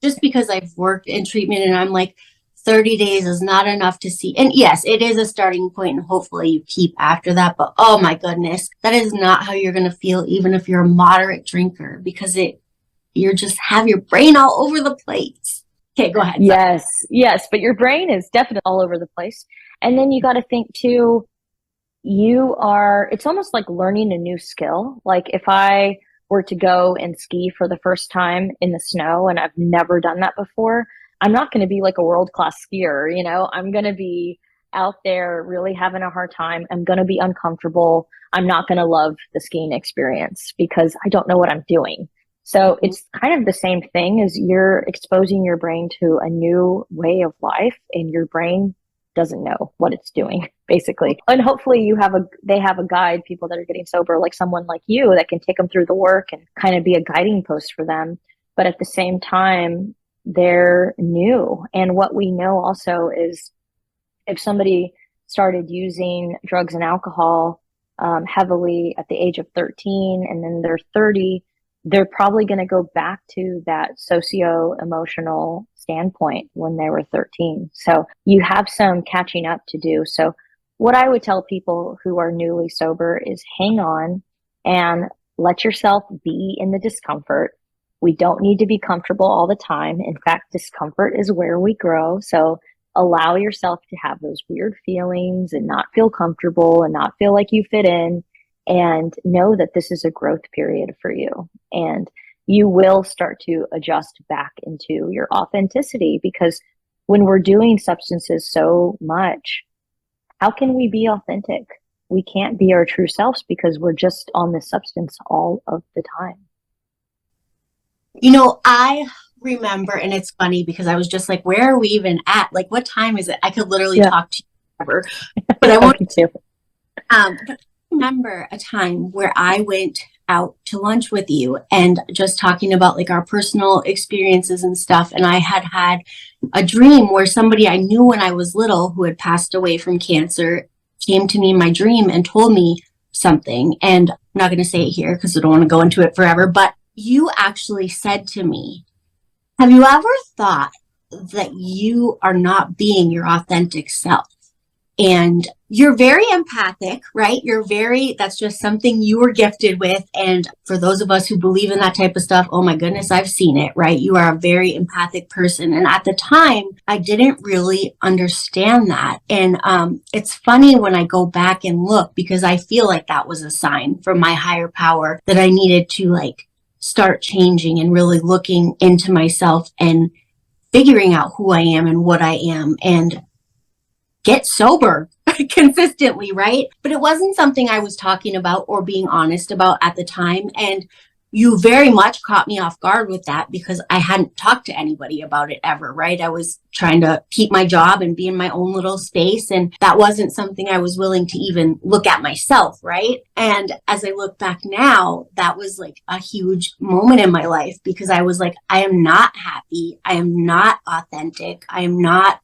just because I've worked in treatment and I'm like, 30 days is not enough to see. And yes, it is a starting point and hopefully you keep after that. But oh my goodness, that is not how you're going to feel, even if you're a moderate drinker, because you're just have your brain all over the place. Okay, go ahead. Yes. But your brain is definitely all over the place. And then you got to think too, it's almost like learning a new skill. Like if I were to go and ski for the first time in the snow and I've never done that before, I'm not going to be like a world-class skier, you know, I'm going to be out there really having a hard time. I'm going to be uncomfortable. I'm not going to love the skiing experience because I don't know what I'm doing. So it's kind of the same thing as you're exposing your brain to a new way of life and your brain doesn't know what it's doing basically. And hopefully they have a guide, people that are getting sober, like someone like you that can take them through the work and kind of be a guiding post for them. But at the same time, they're new. And what we know also is if somebody started using drugs and alcohol heavily at the age of 13 and then they're 30, they're probably going to go back to that socio-emotional standpoint when they were 13. So you have some catching up to do. So what I would tell people who are newly sober is hang on and let yourself be in the discomfort. We don't need to be comfortable all the time. In fact, discomfort is where we grow. So allow yourself to have those weird feelings and not feel comfortable and not feel like you fit in, and know that this is a growth period for you. And you will start to adjust back into your authenticity, because when we're doing substances so much, how can we be authentic? We can't be our true selves because we're just on this substance all of the time. You know, I remember, and it's funny because I was just like, where are we even at? Like, what time is it? I could literally talk to you forever, but I won't. But I remember a time where I went out to lunch with you and just talking about like our personal experiences and stuff. And I had a dream where somebody I knew when I was little who had passed away from cancer came to me in my dream and told me something. And I'm not going to say it here because I don't want to go into it forever, but you actually said to me, have you ever thought that you are not being your authentic self? And you're very empathic, right? That's just something you were gifted with. And for those of us who believe in that type of stuff, oh my goodness, I've seen it, right? You are a very empathic person. And at the time, I didn't really understand that. And it's funny when I go back and look, because I feel like that was a sign from my higher power that I needed to like start changing and really looking into myself and figuring out who I am and what I am and get sober consistently, right? But it wasn't something I was talking about or being honest about at the time. And you very much caught me off guard with that because I hadn't talked to anybody about it ever, right? I was trying to keep my job and be in my own little space. And that wasn't something I was willing to even look at myself, right? And as I look back now, that was like a huge moment in my life because I was like, I am not happy. I am not authentic. I'm not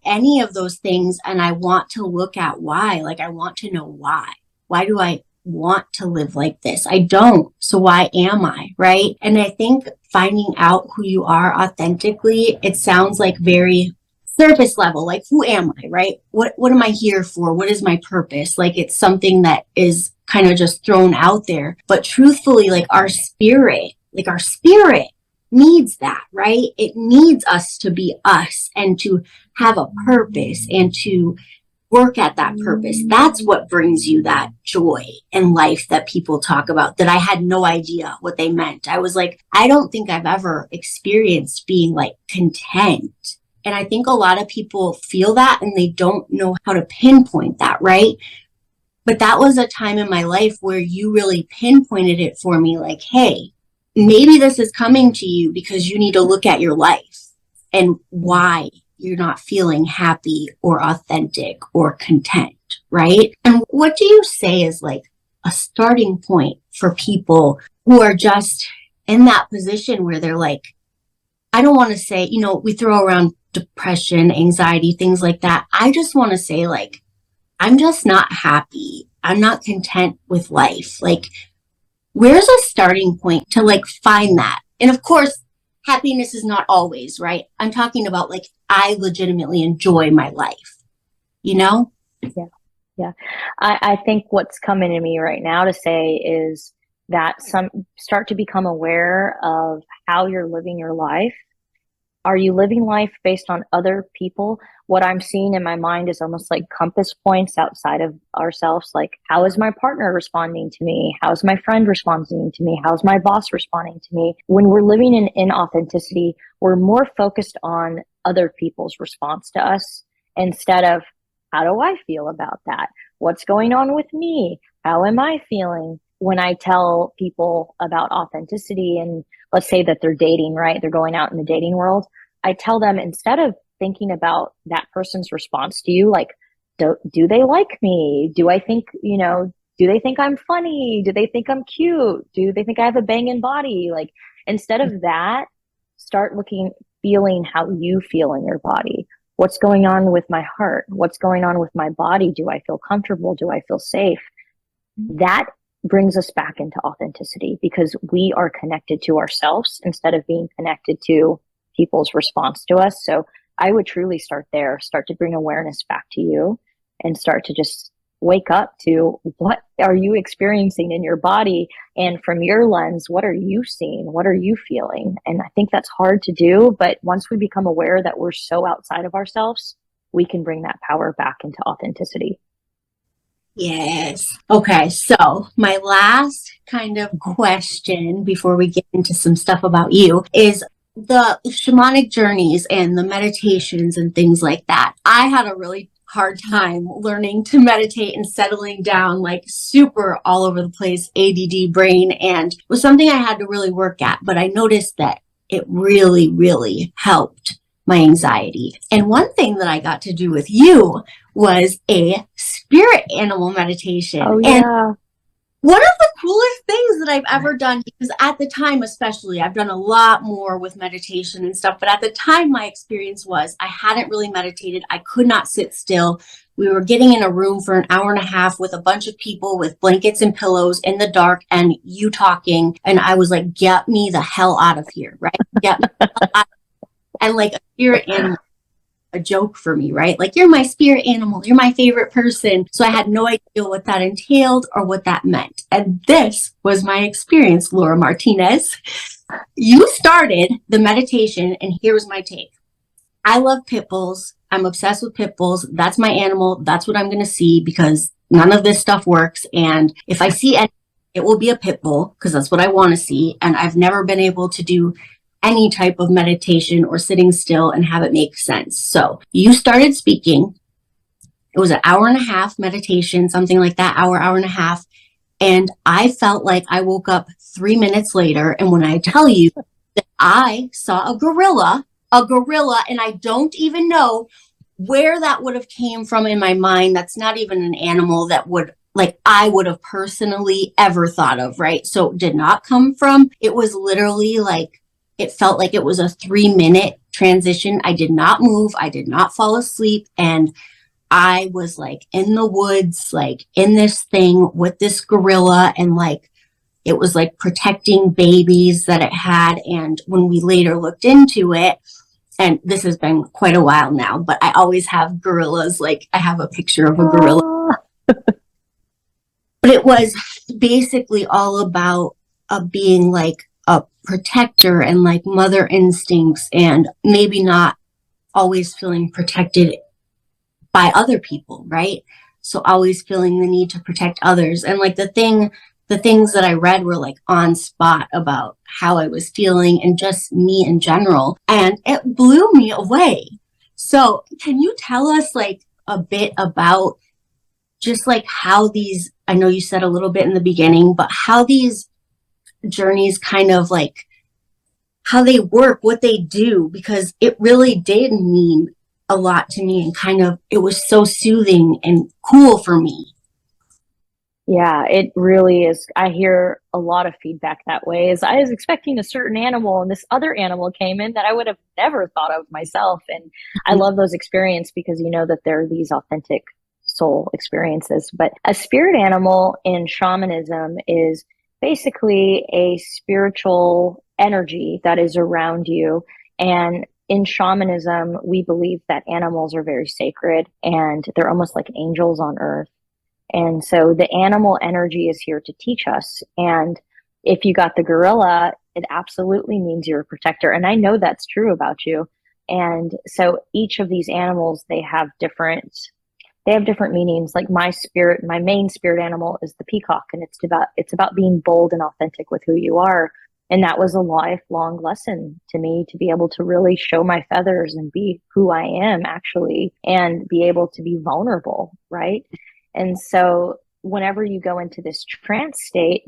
any of those things. And I want to look at why. Like, I want to know why. Why do I want to live like this? I don't. So why am I? Right. And I think finding out who you are authentically, it sounds like very surface level. Like, who am I? Right. What am I here for? What is my purpose? Like, it's something that is kind of just thrown out there. But truthfully, like our spirit needs that, right? It needs us to be us and to have a purpose and to work at that purpose. That's what brings you that joy in life that people talk about, that I had no idea what they meant. I was like, I don't think I've ever experienced being like content. And I think a lot of people feel that and they don't know how to pinpoint that, right? But that was a time in my life where you really pinpointed it for me, like, hey, maybe this is coming to you because you need to look at your life and why you're not feeling happy or authentic or content, right? And what do you say is like a starting point for people who are just in that position where they're like, I don't want to say, we throw around depression, anxiety, things like that. I just want to say, like, I'm just not happy. I'm not content with life. Like, where's a starting point to like find that? And of course, happiness is not always, right? I'm talking about like, I legitimately enjoy my life, Yeah. Yeah. I think what's coming to me right now to say is that start to become aware of how you're living your life. Are you living life based on other people? What I'm seeing in my mind is almost like compass points outside of ourselves. Like, how is my partner responding to me? How's my friend responding to me? How's my boss responding to me? When we're living in inauthenticity, we're more focused on other people's response to us instead of, how do I feel about that? What's going on with me? How am I feeling? When I tell people about authenticity, and let's say that they're dating, right? They're going out in the dating world. I tell them, instead of thinking about that person's response to you, like, do they like me? Do I think, do they think I'm funny? Do they think I'm cute? Do they think I have a banging body? Like, instead of that, start feeling how you feel in your body. What's going on with my heart? What's going on with my body? Do I feel comfortable? Do I feel safe? That brings us back into authenticity because we are connected to ourselves instead of being connected to people's response to us. So I would truly start there, start to bring awareness back to you and start to just wake up to what are you experiencing in your body? And from your lens, what are you seeing? What are you feeling? And I think that's hard to do. But once we become aware that we're so outside of ourselves, we can bring that power back into authenticity. Yes. Okay. So my last kind of question before we get into some stuff about you is the shamanic journeys and the meditations and things like that. I had a really hard time learning to meditate and settling down, like super all over the place, ADD brain. And it was something I had to really work at. But I noticed that it really, really helped my anxiety. And one thing that I got to do with you was a spirit animal meditation. Oh, yeah. And one of the coolest things that I've ever done, because at the time, especially, I've done a lot more with meditation and stuff, but at the time, my experience was I hadn't really meditated. I could not sit still. We were getting in a room for an hour and a half with a bunch of people with blankets and pillows in the dark and you talking. And I was like, get me the hell out of here, right? Get me the hell out of here. And like a spirit animal, a joke for me, right? Like, you're my spirit animal, you're my favorite person. So I had no idea what that entailed or what that meant. And this was my experience, Laura Martinez. You started the meditation, and here was my take. I love pit bulls. I'm obsessed with pit bulls. That's my animal. That's what I'm going to see because none of this stuff works. And if I see any, it will be a pit bull because that's what I want to see. And I've never been able to do any type of meditation or sitting still and have it make sense. So you started speaking. It was an hour and a half meditation, something like that, hour and a half. And I felt like I woke up 3 minutes later. And when I tell you that I saw a gorilla, and I don't even know where that would have came from in my mind. That's not even an animal that I would have personally ever thought of, right? So it did not come from, it was literally like, it felt like it was a 3-minute transition. I did not move. I did not fall asleep. And I was like in the woods, like in this thing with this gorilla, and like it was like protecting babies that it had. And when we later looked into it, and this has been quite a while now, but I always have gorillas. Like I have a picture of a gorilla. But it was basically all about being like a protector and like mother instincts, and maybe not always feeling protected by other people, right? So always feeling the need to protect others. And like the things that I read were like on spot about how I was feeling and just me in general. And it blew me away. So can you tell us like a bit about just like how these, I know you said a little bit in the beginning, but how these journeys kind of like, how they work, what they do, because it really did mean a lot to me, and kind of, it was so soothing and cool for me. Yeah, it really is. I hear a lot of feedback that way. Is I was expecting a certain animal and this other animal came in that I would have never thought of myself. And I love those experiences because you know that they're these authentic soul experiences. But a spirit animal in shamanism is basically a spiritual energy that is around you. And in shamanism, we believe that animals are very sacred and they're almost like angels on earth. And so the animal energy is here to teach us. And if you got the gorilla, it absolutely means you're a protector. And I know that's true about you. And so each of these animals, they have different meanings. Like my main spirit animal is the peacock, and it's about being bold and authentic with who you are. And that was a lifelong lesson to me, to be able to really show my feathers and be who I am actually, and be able to be vulnerable, right? And so whenever you go into this trance state,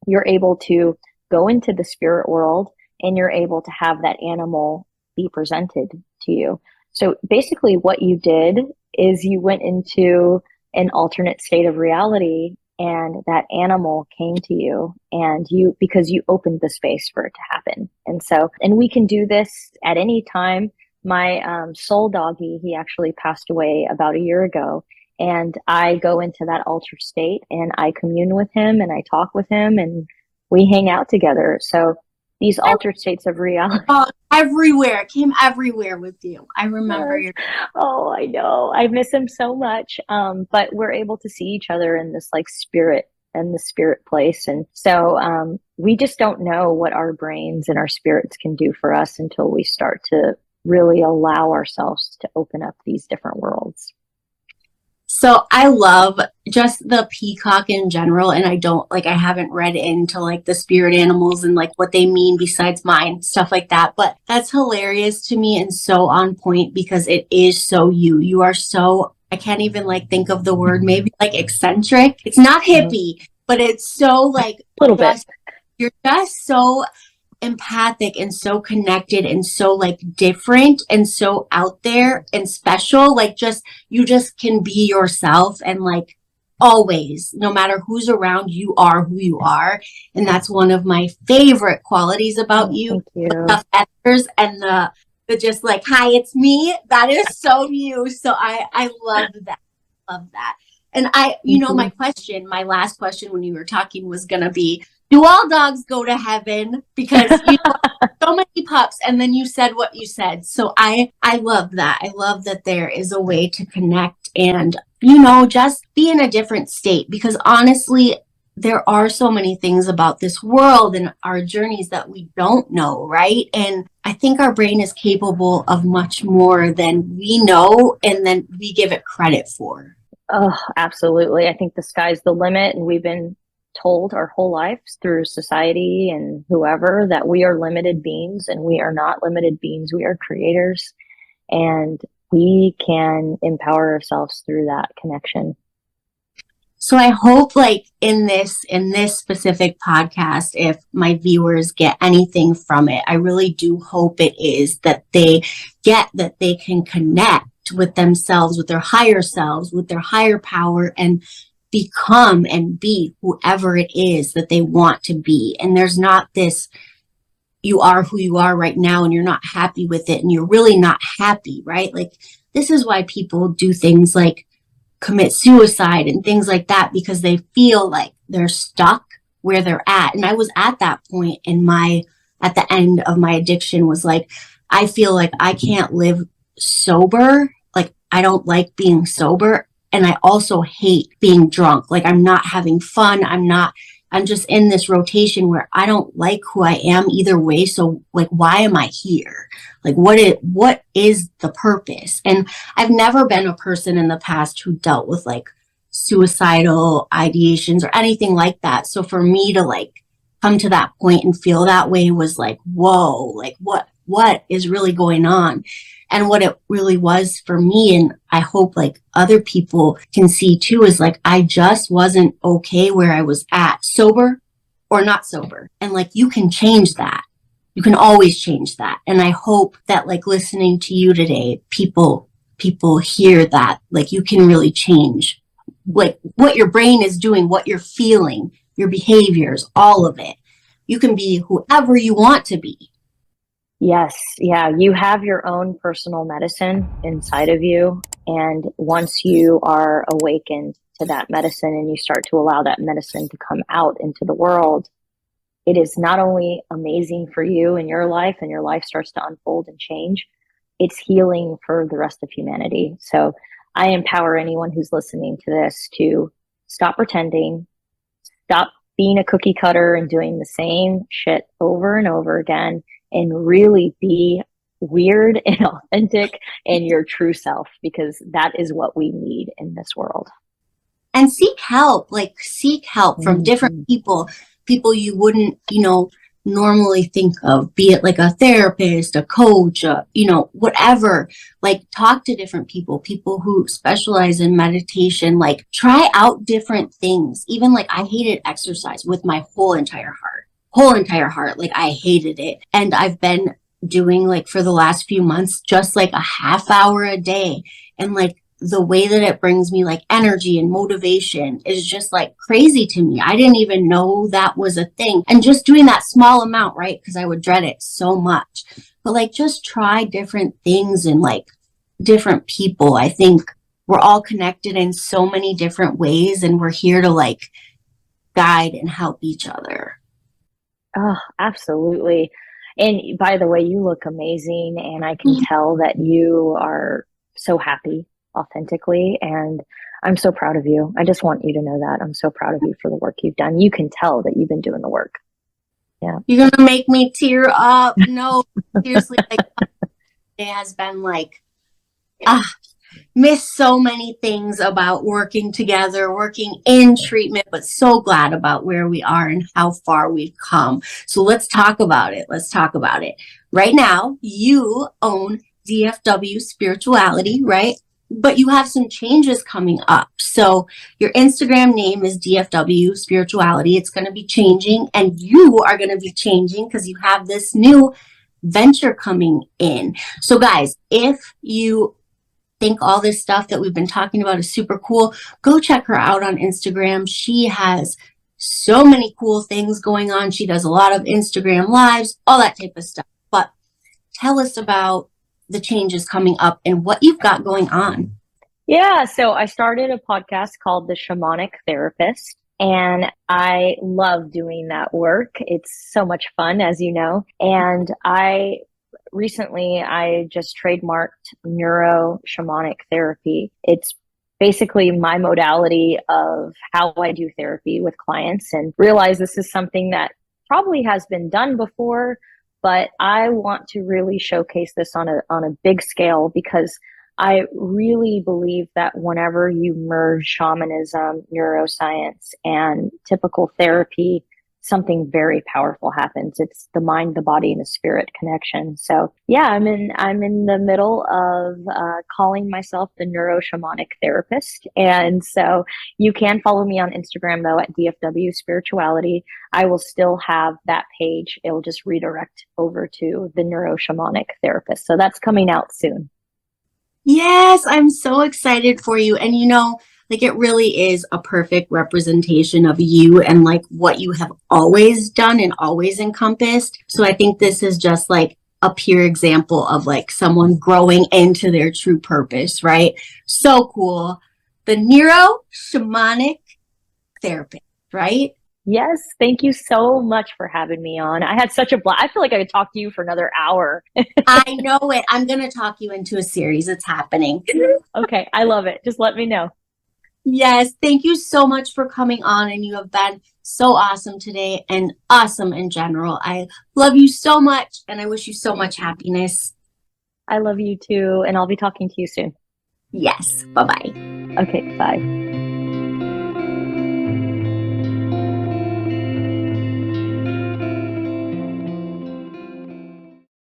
you're able to go into the spirit world, and you're able to have that animal be presented to you. So basically what you did is you went into an alternate state of reality, and that animal came to you, and because you opened the space for it to happen. And we can do this at any time. My soul doggy, he actually passed away about a year ago. And I go into that altered state and I commune with him and I talk with him and we hang out together. So these altered states of reality. Everywhere. It came everywhere with you. I remember your. Oh, I know. I miss him so much. But we're able to see each other in this like spirit and the spirit place. And so we just don't know what our brains and our spirits can do for us until we start to really allow ourselves to open up these different worlds. So I love just the peacock in general, and I haven't read into like the spirit animals and like what they mean besides mine, stuff like that. But that's hilarious to me and so on point, because it is so you are so, I can't even like think of the word, maybe like eccentric. It's not hippie, but it's so like a little bit. You're just so empathic and so connected and so like different and so out there and special. Like you just can be yourself, and like always, no matter who's around, you are who you are. And that's one of my favorite qualities about you. Thank you. The feathers and the just like, hi, it's me. That is so you. So I love that. Love that. And my last question when you were talking was going to be, do all dogs go to heaven? Because so many pups, and then you said what you said. So I love that. I love that there is a way to connect and, just be in a different state, because honestly, there are so many things about this world and our journeys that we don't know, right? And I think our brain is capable of much more than we know and then we give it credit for. Oh, absolutely. I think the sky's the limit, and we've been told our whole lives through society and whoever that we are limited beings, and we are not limited beings. We are creators, and we can empower ourselves through that connection. So I hope like in this specific podcast, if my viewers get anything from it, I really do hope it is that they get that they can connect with themselves, with their higher selves, with their higher power, and become and be whoever it is that they want to be. And there's not this, you are who you are right now and you're not happy with it and you're really not happy, right? Like this is why people do things like commit suicide and things like that, because they feel like they're stuck where they're at. And I was at that point at the end of my addiction, was like, I feel like I can't live sober. Like I don't like being sober. And I also hate being drunk. Like I'm not having fun. I'm just in this rotation where I don't like who I am either way. So like, why am I here? Like what is the purpose? And I've never been a person in the past who dealt with like suicidal ideations or anything like that. So for me to like come to that point and feel that way was like, whoa, like what is really going on? And what it really was for me, and I hope like other people can see too, is like I just wasn't okay where I was at, sober or not sober. And like you can change that. You can always change that. And I hope that like listening to you today, people hear that like you can really change like what your brain is doing, what you're feeling, your behaviors, all of it. You can be whoever you want to be. Yes. Yeah. You have your own personal medicine inside of you. And once you are awakened to that medicine and you start to allow that medicine to come out into the world, it is not only amazing for you and your life, and your life starts to unfold and change, it's healing for the rest of humanity. So I empower anyone who's listening to this to stop pretending, stop being a cookie cutter and doing the same shit over and over again, and really be weird and authentic and your true self, because that is what we need in this world. And seek help from different people you wouldn't, normally think of, be it like a therapist, a coach, whatever. Like talk to different people who specialize in meditation, like try out different things. Even like I hated exercise with my whole entire heart. Like I hated it. And I've been doing like for the last few months, just like a half hour a day. And like the way that it brings me like energy and motivation is just like crazy to me. I didn't even know that was a thing. And just doing that small amount, right? Because I would dread it so much. But like just try different things and like different people. I think we're all connected in so many different ways, and we're here to like guide and help each other. Oh, absolutely. And by the way, you look amazing, and I can tell that you are so happy authentically, and I'm so proud of you. I just want you to know that I'm so proud of you for the work you've done. You can tell that you've been doing the work. Yeah. You're gonna make me tear up. No, seriously, like it has been like miss so many things about working together, working in treatment, but so glad about where we are and how far we've come. So let's talk about it. Right now, you own DFW Spirituality, right? But you have some changes coming up. So your Instagram name is DFW Spirituality. It's going to be changing, and you are going to be changing because you have this new venture coming in. So guys, if you think all this stuff that we've been talking about is super cool, go check her out on Instagram. She has so many cool things going on. She does a lot of Instagram lives, all that type of stuff. But tell us about the changes coming up and what you've got going on. Yeah, so I started a podcast called The Shamanic Therapist, and I love doing that work. It's so much fun, as you know. And recently I just trademarked Neuro Shamanic Therapy. It's basically my modality of how I do therapy with clients, and realize this is something that probably has been done before, but I want to really showcase this on a big scale, because I really believe that whenever you merge shamanism, neuroscience, and typical therapy something very powerful happens. It's the mind, the body, and the spirit connection. So yeah, I'm in the middle of calling myself the neuro shamanic therapist. And so you can follow me on Instagram though at DFW Spirituality. I will still have that page. It'll just redirect over to the neuro shamanic therapist. So that's coming out soon. Yes, I'm so excited for you. And like it really is a perfect representation of you and like what you have always done and always encompassed. So I think this is just like a pure example of like someone growing into their true purpose, right? So cool. The neuro shamanic therapist, right? Yes, thank you so much for having me on. I had such a blast. I feel like I could talk to you for another hour. I know it. I'm going to talk you into a series. It's happening. Okay, I love it. Just let me know. Yes, thank you so much for coming on, and you have been so awesome today and awesome in general. I love you so much, and I wish you so much happiness. I love you too, and I'll be talking to you soon. Yes, bye-bye. Okay, bye.